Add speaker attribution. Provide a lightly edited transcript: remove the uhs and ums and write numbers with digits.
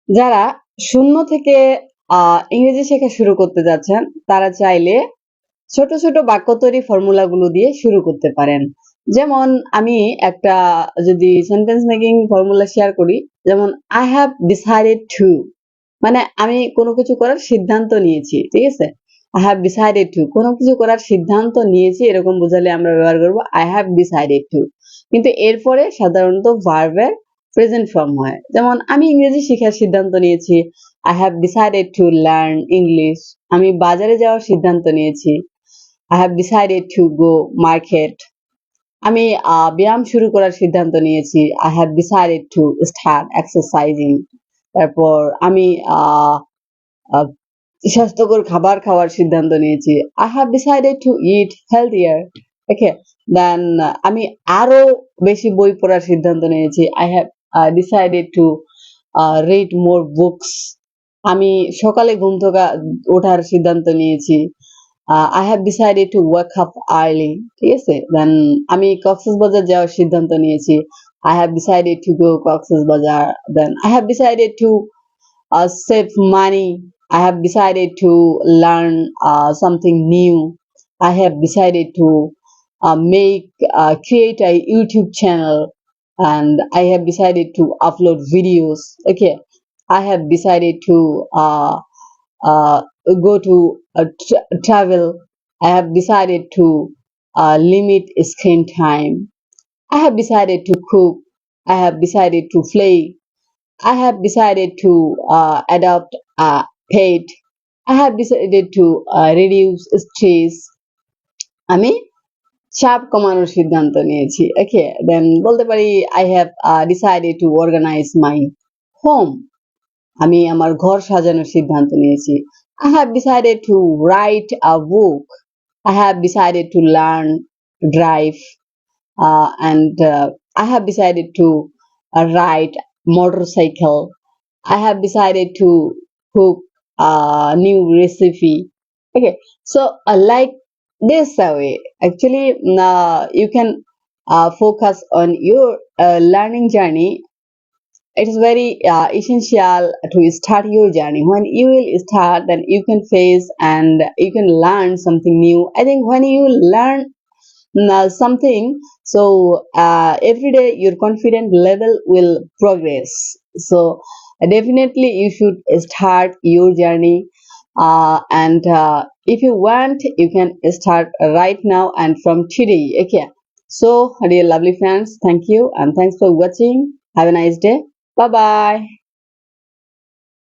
Speaker 1: যারা শূন্য থেকে ইংরেজি শেখা শুরু করতে যাচ্ছেন তারা চাইলে ছোট ছোট বাক্য তৈরি ফর্মুলাগুলো দিয়ে শুরু করতে পারেন। যেমন আমি একটা যদি সেন্টেন্স মেকিং ফর্মুলা শেয়ার করি, যেমন আই হ্যাভ ডিসাইডেড টু, মানে আমি কোনো কিছু করার সিদ্ধান্ত নিয়েছি, ঠিক আছে। আই হ্যাভ ডিসাইডেড টু, কোনো কিছু করার সিদ্ধান্ত নিয়েছি এরকম বোঝালে আমরা ব্যবহার করব আই হ্যাভ ডিসাইডেড টু। কিন্তু এরপরে সাধারণত ভার্বের প্রেজেন্ট ফর্ম হয়। যেমন আমি ইংরেজি শেখার সিদ্ধান্ত নিয়েছি, I have decided to learn English. আমি বাজারে যাওয়ার সিদ্ধান্ত নিয়েছি, I have decided to go market. আমি ব্যায়াম শুরু করার সিদ্ধান্ত নিয়েছি, I have decided to start exercising. তারপর আমি আহ, স্বাস্থ্যকর খাবার খাওয়ার সিদ্ধান্ত নিয়েছি, I have decided to eat healthier. Okay, then আমি আরো বেশি বই পড়ার সিদ্ধান্ত নিয়েছি, I have decided to read more books. আমি সকালে ঘুম থেকে ওঠার সিদ্ধান্ত নিয়েছি, I have decided to wake up early. ঠিক আছে, দেন আমি কক্সবাজার যাওয়ার সিদ্ধান্ত নিয়েছি, I have decided to go Cox's Bazar. Then I have decided to save money. I have decided to learn something new. I have decided to create a YouTube channel, and I have decided to upload videos. Okay, I have decided to uh, go to travel. I have decided to limit screen time. I have decided to cook. I have decided to play. I have decided to adopt a pet. I have decided to reduce stress. আমি চাপ কমানোর সিদ্ধান্ত নিয়েছি। ওকে, দেন বলতে পারি I have decided to organize my home. আমি আমার ঘর সাজানোর সিদ্ধান্ত নিয়েছি, I have decided to write a book. I have decided to learn to drive, and I have decided to ride motorcycle. I have decided to cook a new recipe. Okay, so like this way, actually, you can focus on your learning journey. It is very essential to start your journey. When you will start, then you can face and you can learn something new. I think when you learn something, so every day your confidence level will progress. So definitely you should start your journey, and if you want, you can start right now and from today. Okay, so dear lovely friends, thank you and thanks for watching. Have a nice day. Bye bye.